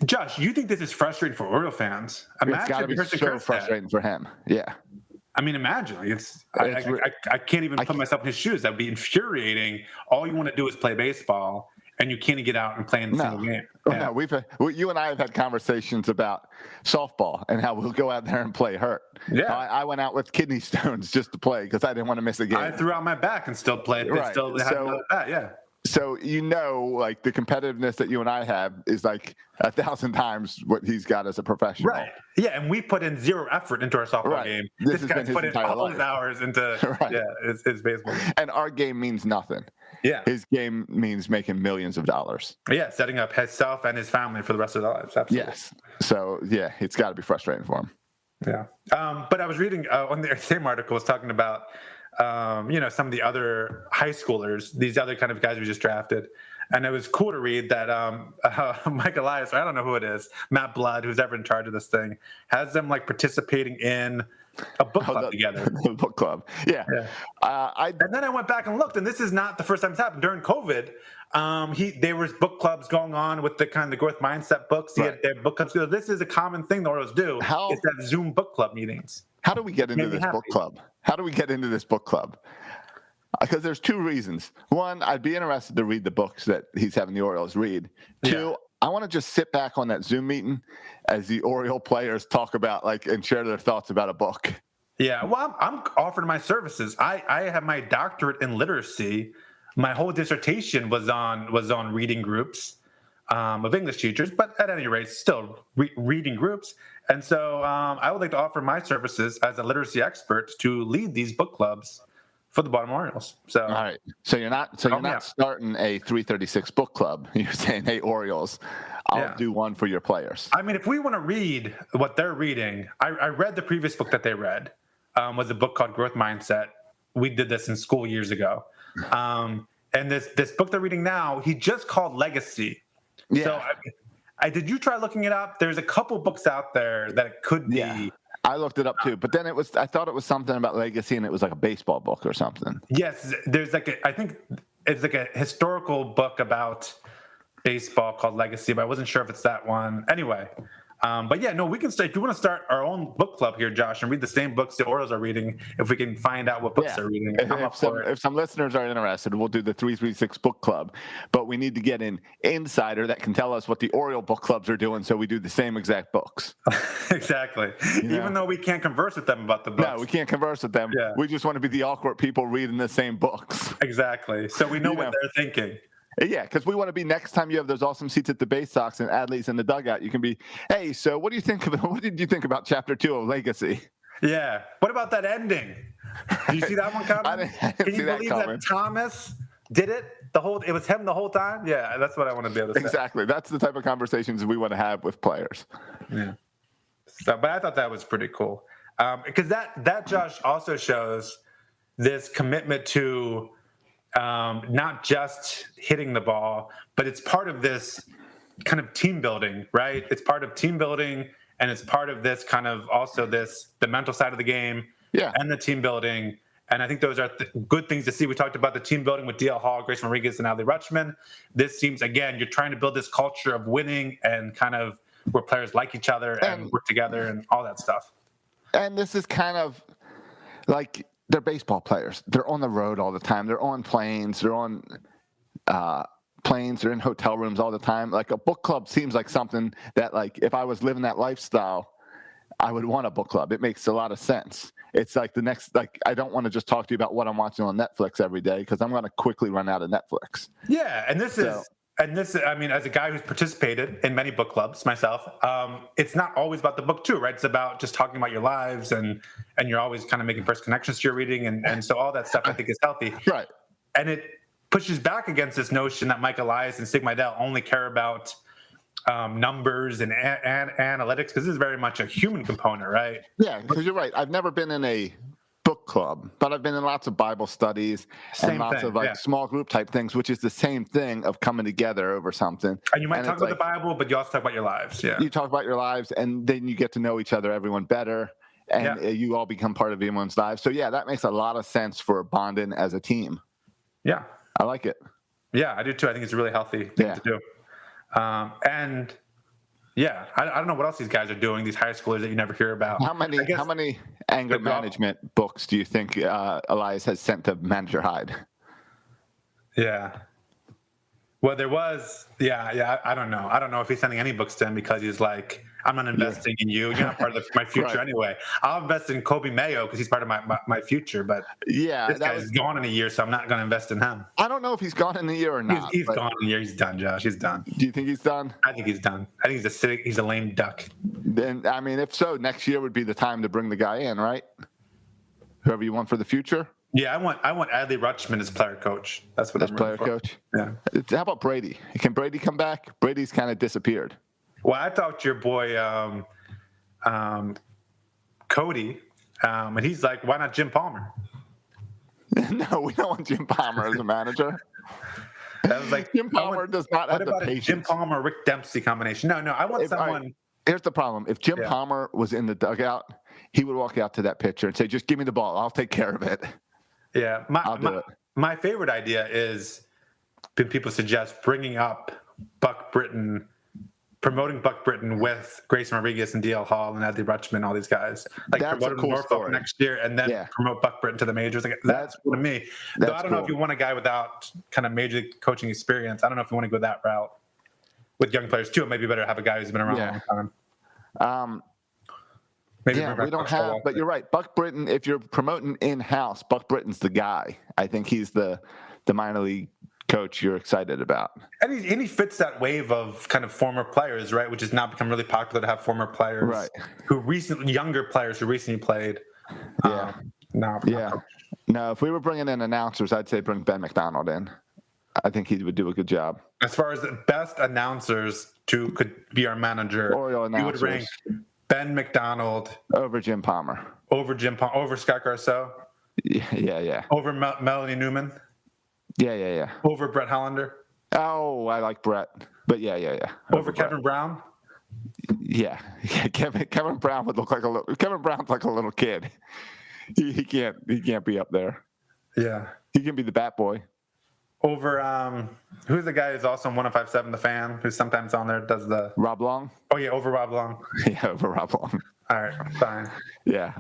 Josh, you think this is frustrating for Oriole fans? It's got to be so frustrating for him. Yeah. I mean, imagine. I can't even put myself in his shoes. That would be infuriating. All you want to do is play baseball, and you can't get out and play in the single game. Yeah. No, you and I have had conversations about softball and how we'll go out there and play hurt. Yeah. I went out with kidney stones just to play because I didn't want to miss a game. I threw out my back and still played. Right. Still had another bat, yeah. So, like the competitiveness that you and I have is like 1,000 times what he's got as a professional. Right. Yeah, and we put in zero effort into our softball game. This guy's put in all his hours into his baseball game. And our game means nothing. Yeah. His game means making millions of dollars. Yeah, setting up himself and his family for the rest of their lives. Absolutely. Yes. So, yeah, it's got to be frustrating for him. Yeah. But I was reading on the same article was talking about some of the other high schoolers, these other kind of guys we just drafted. And it was cool to read that Mike Elias, I don't know who it is, Matt Blood, who's ever in charge of this thing, has them like participating in a book club together. The book club. Yeah. And then I went back and looked, and this is not the first time it's happened. During COVID, there was book clubs going on with the kind of the growth mindset books. He had their book clubs. So this is a common thing the Orioles do. Is to have Zoom book club meetings. How do we get into this book club? Because there's two reasons. One, I'd be interested to read the books that he's having the Orioles read. Two, I want to just sit back on that Zoom meeting as the Oriole players talk about and share their thoughts about a book. Yeah, well, I'm offering my services. I have my doctorate in literacy. My whole dissertation was on reading groups of English teachers, but at any rate, still reading groups. And so I would like to offer my services as a literacy expert to lead these book clubs for the Baltimore Orioles. So, all right. So you're not starting a 336 book club. You're saying, hey, Orioles, I'll do one for your players. I mean, if we want to read what they're reading, I read the previous book that they read, was a book called Growth Mindset. We did this in school years ago. And this book they're reading now, he just called Legacy. Yeah. So did you try looking it up? There's a couple books out there that it could be. Yeah. I looked it up too, but then I thought it was something about legacy, and it was like a baseball book or something. Yes, there's I think it's like a historical book about baseball called Legacy, but I wasn't sure if it's that one. Anyway, but yeah, no, we can start. If you want to start our own book club here, Josh, and read the same books the Orioles are reading, if we can find out what books they're reading. If some listeners are interested, we'll do the 336 book club, but we need to get an insider that can tell us what the Oriole book clubs are doing, so we do the same exact books. Exactly. Even though we can't converse with them about the books. No, we can't converse with them. Yeah. We just want to be the awkward people reading the same books. Exactly. So we know what they're thinking. Yeah, because we want to be next time you have those awesome seats at the Bay Sox and Adley's in the dugout. You can be, hey, so what did you think about Chapter 2 of Legacy? Yeah. What about that ending? Do you see that one coming? I didn't Can you believe that Thomas did it? It was him the whole time? Yeah, that's what I want to be able to say. Exactly. That's the type of conversations we want to have with players. Yeah. So, but I thought that was pretty cool. Because that Josh also shows this commitment to not just hitting the ball, but it's part of this kind of team building, right? It's part of team building, and it's part of this kind of also the mental side of the game, and the team building. And I think those are good things to see. We talked about the team building with DL Hall, Grayson Rodriguez, and Adley Rutschman. This seems, again, you're trying to build this culture of winning and kind of where players like each other and work together and all that stuff. And this is kind of like they're baseball players. They're on the road all the time. They're on planes. They're on planes. They're in hotel rooms all the time. Like a book club seems like something that, like, if I was living that lifestyle, I would want a book club. It makes a lot of sense. It's like I don't want to just talk to you about what I'm watching on Netflix every day because I'm going to quickly run out of Netflix. Yeah, and this is, I mean, as a guy who's participated in many book clubs myself, it's not always about the book too, right? It's about just talking about your lives and you're always kind of making first connections to your reading. And so all that stuff I think is healthy. Right. And it pushes back against this notion that Mike Elias and Sig Mejdal only care about numbers and analytics, because this is very much a human component, right? Yeah, because you're right. I've never been in a book club, but I've been in lots of Bible studies and lots of small group type things, which is the same thing of coming together over something. And you might talk about the Bible, but you also talk about your lives. Yeah, you talk about your lives, and then you get to know each other, everyone better, and you all become part of everyone's lives. So yeah, that makes a lot of sense for bonding as a team. Yeah, I like it. Yeah, I do too. I think it's a really healthy thing to do. And yeah, I don't know what else these guys are doing, these high schoolers that you never hear about. How many anger management books do you think Elias has sent to Manager Hyde? Yeah. Well, there was, I don't know. I don't know if he's sending any books to him because he's like, I'm not investing in you. You're not part of my future anyway. I'll invest in Kobe Mayo because he's part of my future. But this guy's gone in a year, so I'm not going to invest in him. I don't know if he's gone in a year or not. He's gone in a year. He's done, Josh. He's done. Do you think he's done? I think he's done. I think he's a lame duck. Then, I mean, if so, next year would be the time to bring the guy in, right? Whoever you want for the future. Yeah, I want Adley Rutschman as player coach. That's what I'm player coach. Yeah. How about Brady? Can Brady come back? Brady's kind of disappeared. Well, I talked to your boy Cody, and he's like, "Why not Jim Palmer?" No, we don't want Jim Palmer as a manager. I was like, Jim Palmer does not have the patience. Jim Palmer, Rick Dempsey combination. No, I want someone. Here's the problem: if Jim Palmer was in the dugout, he would walk out to that pitcher and say, "Just give me the ball. I'll take care of it." Yeah, my favorite idea is people suggest bringing up Buck Britton, promoting Buck Britton with Grayson Rodriguez and DL Hall and Adley Rutschman, all these guys. Like promote him Norfolk next year and then promote Buck Britton to the majors. Like, that's cool to me. Though I don't know if you want a guy without kind of major coaching experience. I don't know if you want to go that route with young players too. It might be better to have a guy who's been around a long time. Maybe we don't have, but you're right. Buck Britton, if you're promoting in-house, Buck Britton's the guy. I think he's the minor league coach you're excited about. And he fits that wave of kind of former players, right? Which has now become really popular to have former players younger players who recently played. No, if we were bringing in announcers, I'd say bring Ben McDonald in. I think he would do a good job. As far as the best announcers could be our manager, Oriole announcers. You would rank Ben McDonald over Jim Palmer. Over Scott Garceau. Yeah. Over Melanie Newman. Yeah. Over Brett Hollander. Oh, I like Brett, but yeah. Over Kevin Brown. Yeah. Kevin Brown would look like Kevin Brown's like a little kid. He can't be up there. Yeah. He can be the bat boy. Over who's the guy who's also on 105.7 The Fan, who's sometimes on there, does the Rob Long? Oh yeah, over Rob Long. Yeah, over Rob Long. All right, fine. Yeah.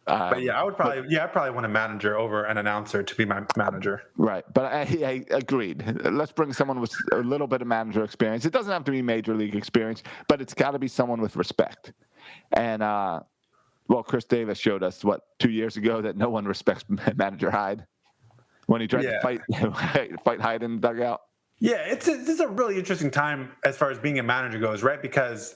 But yeah, I'd probably want a manager over an announcer to be my manager. Right, but I agreed. Let's bring someone with a little bit of manager experience. It doesn't have to be major league experience, but it's got to be someone with respect. And Chris Davis showed us 2 years ago that no one respects Manager Hyde when he tried to fight Hyde in the dugout. Yeah, this is a really interesting time as far as being a manager goes, right? Because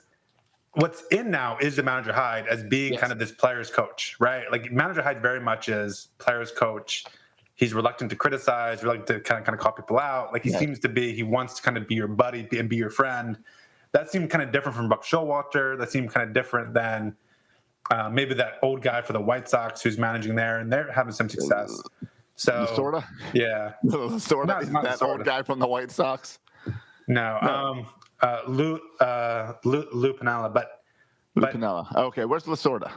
what's in now is the Manager Hyde as being kind of this player's coach, right? Like Manager Hyde very much is player's coach. He's reluctant to criticize, reluctant to kind of call people out. Like he wants to kind of be your buddy and be your friend. That seemed kind of different from Buck Showalter. That seemed kind of different than maybe that old guy for the White Sox who's managing there, and they're having some success. So Lasorda? Yeah. Lasorda? Is Not that Lasorda. old guy from the White Sox? No. Lou Piniella, but Pinella. Okay, where's Lasorda?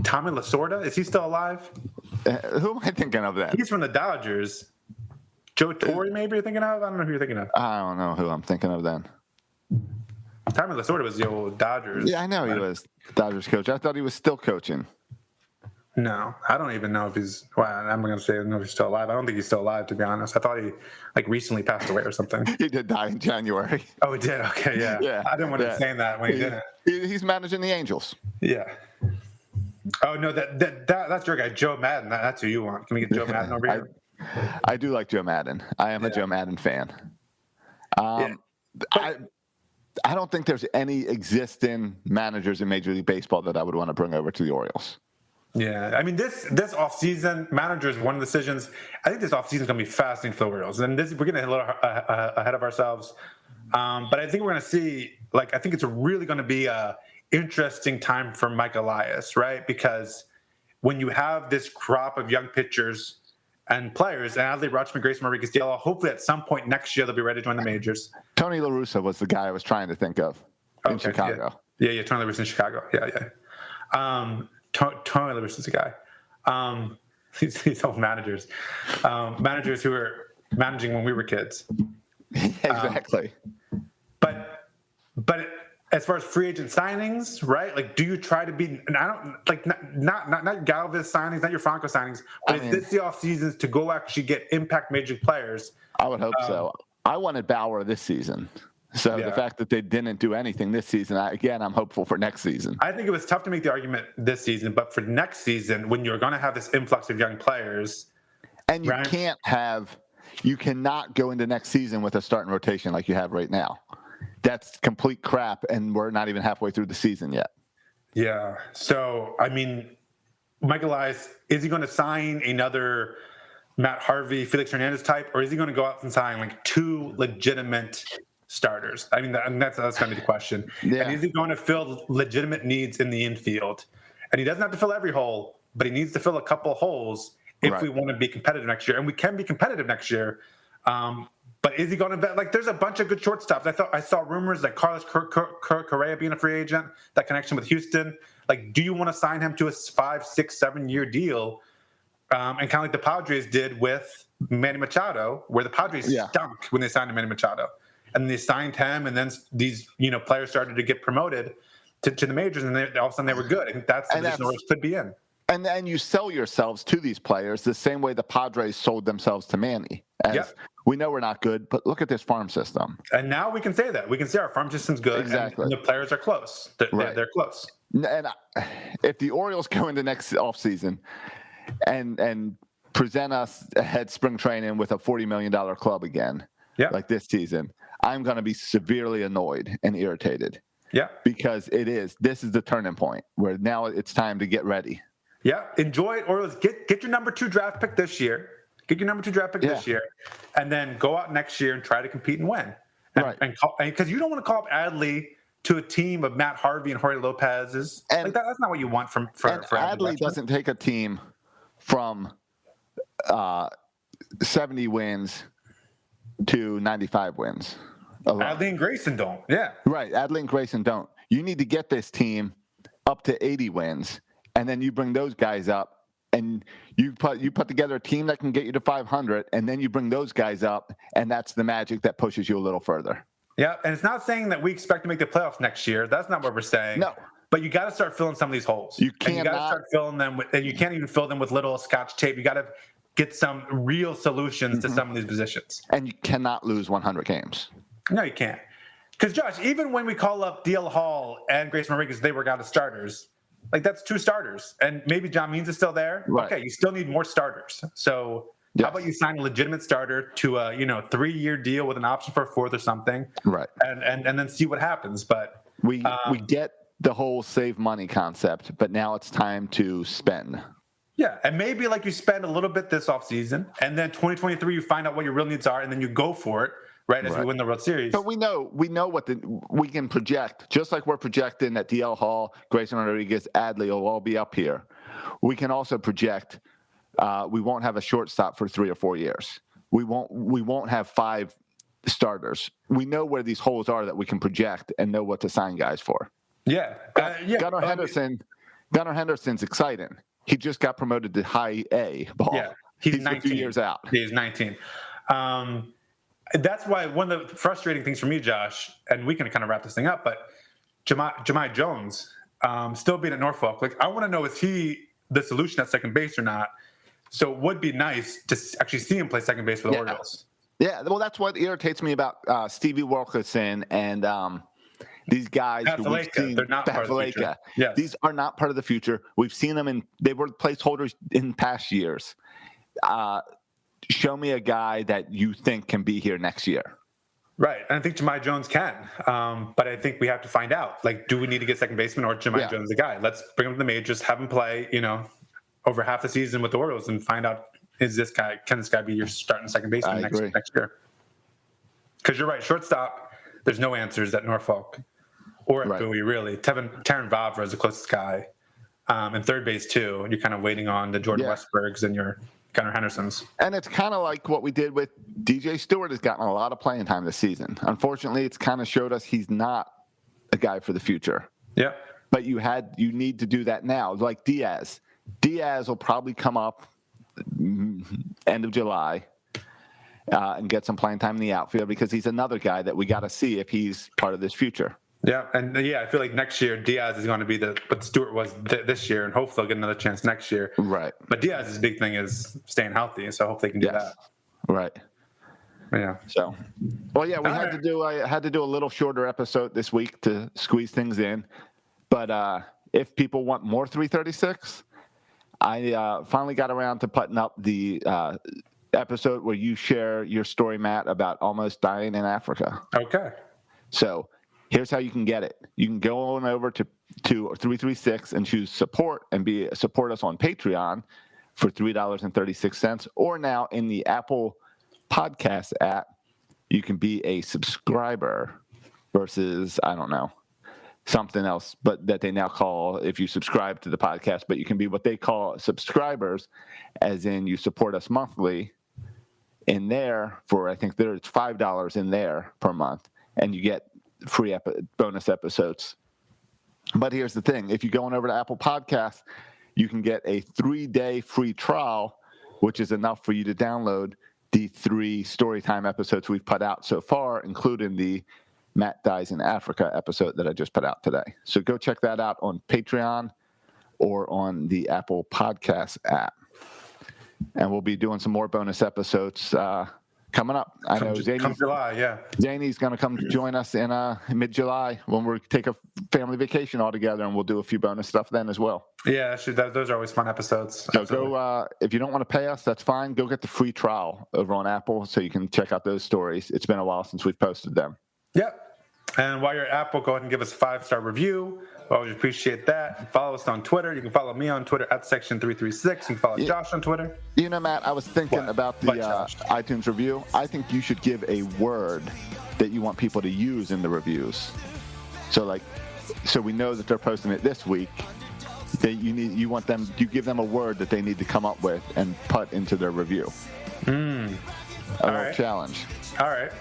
Tommy Lasorda, is he still alive? Who am I thinking of then? He's from the Dodgers. Joe Torre, maybe you're thinking of? I don't know who you're thinking of. I don't know who I'm thinking of then. Tommy Lasorda was the old Dodgers. Yeah, I know he was Dodgers coach. I thought he was still coaching. No, I don't even know if he's. Well, I'm going to say I don't know if he's still alive. I don't think he's still alive, to be honest. I thought he recently passed away or something. He did die in January. Oh, he did. Okay, yeah. Yeah. I didn't want to say that when he didn't. He's managing the Angels. Yeah. Oh no, that's your guy, Joe Madden. That's who you want. Can we get Joe Madden over here? I do like Joe Madden. I am a Joe Madden fan. I don't think there's any existing managers in Major League Baseball that I would want to bring over to the Orioles. Yeah, I mean this offseason, managers, one of the decisions. I think this offseason is going to be fascinating for the Orioles, and we're getting a little ahead of ourselves. But I think we're going to see. I think it's really going to be a interesting time for Mike Elias, right? Because when you have this crop of young pitchers and players, and Adley Rutschman, Grayson Rodriguez-Diallo, hopefully at some point next year they'll be ready to join the majors. Tony La Russa was the guy I was trying to think of in Chicago. Yeah, Tony La Russa in Chicago. Yeah. Tony La Russa's a guy. These old managers who were managing when we were kids. Exactly. But as far as free agent signings, right? Do you try to be? And I don't not Galvis signings, not your Franco signings, but is this the off seasons to go actually get impact major players? I would hope so. I wanted Bauer this season, so the fact that they didn't do anything this season, I'm hopeful for next season. I think it was tough to make the argument this season, but for next season, when you're going to have this influx of young players, and you cannot go into next season with a starting rotation like you have right now. That's complete crap, and we're not even halfway through the season yet. Yeah. So, I mean, Mike Elias, is he going to sign another Matt Harvey, Felix Hernandez type, or is he going to go out and sign two legitimate starters? I mean, that's going to be the question. Yeah. And is he going to fill legitimate needs in the infield? And he doesn't have to fill every hole, but he needs to fill a couple holes if we want to be competitive next year. And we can be competitive next year. But is he going to bet? There's a bunch of good shortstops. I saw rumors that Carlos Correa being a free agent, that connection with Houston. Do you want to sign him to a 5, 6, 7 year deal? And kind of like the Padres did with Manny Machado, where the Padres stunk when they signed Manny Machado. And they signed him, and then these players started to get promoted to the majors, and all of a sudden they were good. I think that's the position the Orioles could be in. And then you sell yourselves to these players the same way the Padres sold themselves to Manny. We know we're not good, but look at this farm system. And now we can say that. We can say our farm system's good, exactly. And the players are close. They're close. And if the Orioles go into next offseason and present us ahead spring training with a $40 million club again, like this season, I'm going to be severely annoyed and irritated. Yeah. Because this is the turning point where now it's time to get ready. Yeah. Enjoy it, Orioles. Get your number 2 draft pick this year. Get your number 2 draft pick this year, and then go out next year and try to compete and win. And because you don't want to call up Adley to a team of Matt Harvey and Jorge Lopez's. That's not what you want for Adley doesn't take a team from 70 wins to 95 wins. Adley and Grayson don't. Yeah. Right. Adley and Grayson don't. You need to get this team up to 80 wins, and then you bring those guys up. And you put together a team that can get you to 500, and then you bring those guys up, and that's the magic that pushes you a little further. Yeah, and it's not saying that we expect to make the playoffs next year. That's not what we're saying. No. But you got to start filling some of these holes. You got to start filling them and you can't even fill them with little Scotch tape. You got to get some real solutions to some of these positions. And you cannot lose 100 games. No, you can't. Because, Josh, even when we call up DL Hall and Grayson Rodriguez, they were out of starters. That's 2 starters. And maybe John Means is still there. Right. Okay, you still need more starters. So how about you sign a legitimate starter to a 3-year deal with an option for a 4th or something. Right. And then see what happens. But we get the whole save money concept, but now it's time to spend. Yeah, and maybe you spend a little bit this offseason, and then 2023 you find out what your real needs are, and then you go for it. right? As we win the World Series. But we know what we can project, just like we're projecting that DL Hall, Grayson Rodriguez, Adley will all be up here. We can also project we won't have a shortstop for 3 or 4 years. We won't have 5 starters. We know where these holes are that we can project and know what to sign guys for. Yeah. Gunnar Henderson's exciting. He just got promoted to high A ball. Yeah. He's 19. A few years out. He's 19. That's why one of the frustrating things for me, Josh, and we can kind of wrap this thing up, but Jahmai Jones still being at Norfolk. Like, I want to know, is he the solution at second base or not? So it would be nice to actually see him play second base for the Orioles. Yeah, well, that's what irritates me about Stevie Wilkerson and these guys. They're not part of the future. Yes. These are not part of the future. We've seen them they were placeholders in past years. Show me a guy that you think can be here next year. Right. And I think Jahmai Jones can. But I think we have to find out. Like, do we need to get second baseman or Jahmai Jones the guy? Let's bring him to the majors, have him play, over half the season with the Orioles and find out, can this guy be your starting second baseman next year? Because you're right, shortstop, there's no answers at Norfolk or at Bowie, really. Terrin Vavra is the closest guy. And third base, too. You're kind of waiting on the Jordan Westbergs and your Gunnar Hendersons. And it's kind of like what we did with DJ Stewart has gotten a lot of playing time this season. Unfortunately, it's kind of showed us he's not a guy for the future. Yeah. But you need to do that now. Like Diaz. Diaz will probably come up end of July and get some playing time in the outfield because he's another guy that we got to see if he's part of this future. Yeah, and I feel like next year Diaz is going to be what Stewart was this year, and hopefully they'll get another chance next year. Right. But Diaz's big thing is staying healthy, so hopefully they can do that. Right. Yeah. So, well, yeah, I had to do a little shorter episode this week to squeeze things in. But if people want more 336, I finally got around to putting up the episode where you share your story, Matt, about almost dying in Africa. Okay. So here's how you can get it. You can go on over to 336 and choose support and support us on Patreon for $3.36. Or now in the Apple Podcast app, you can be a subscriber versus, I don't know, something else, but that they now call, if you subscribe to the podcast, but you can be what they call subscribers, as in you support us monthly in there for, I think it's $5 in there per month, and you get free bonus episodes. But here's the thing. If you go on over to Apple Podcasts, you can get a 3-day free trial, which is enough for you to download the 3 Storytime episodes we've put out so far, including the Matt Dies in Africa episode that I just put out today. So go check that out on Patreon or on the Apple Podcast app. And we'll be doing some more bonus episodes coming up. I know come July, Zany's going to come join us in mid-July when we take a family vacation all together, and we'll do a few bonus stuff then as well. Yeah, those are always fun episodes. So go, if you don't want to pay us, that's fine. Go get the free trial over on Apple so you can check out those stories. It's been a while since we've posted them. Yep. And while you're at Apple, go ahead and give us a 5-star review. We always appreciate that. Follow us on Twitter. You can follow me on Twitter at Section336. You can follow Josh on Twitter. Matt, I was thinking about the iTunes review. I think you should give a word that you want people to use in the reviews. So we know that they're posting it this week. You give them a word that they need to come up with and put into their review. A little challenge. All right.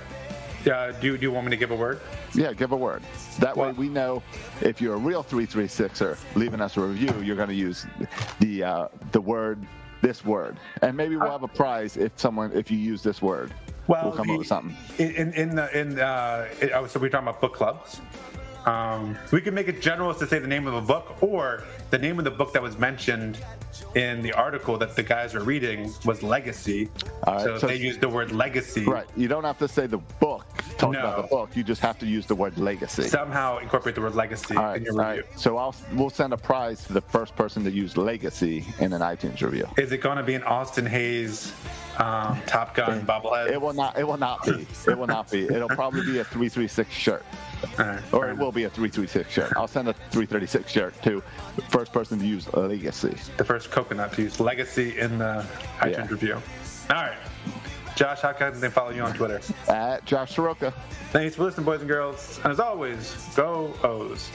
Do you want me to give a word? Yeah, give a word. That way we know if you're a real 336er leaving us a review, you're going to use the word, this word. And maybe we'll have a prize if you use this word. Well, we'll come up with something. So we're talking about book clubs. We can make it general to say the name of a book, or the name of the book that was mentioned in the article that the guys were reading was Legacy. All right, so if they used the word legacy. Right. You don't have to say the book, about the book. You just have to use the word legacy. Somehow incorporate the word legacy in your review. Right. So we'll send a prize to the first person to use legacy in an iTunes review. Is it going to be an Austin Hayes Top Gun bobblehead? It will not be. It will not be. It'll probably be a 336 shirt. Or it will be a 336 shirt. I'll send a 336 shirt to the first person to use legacy. The first coconut to use legacy in the iTunes review. All right. Josh, how can they follow you on Twitter? At Josh Soroka. Thanks for listening, boys and girls. And as always, go O's.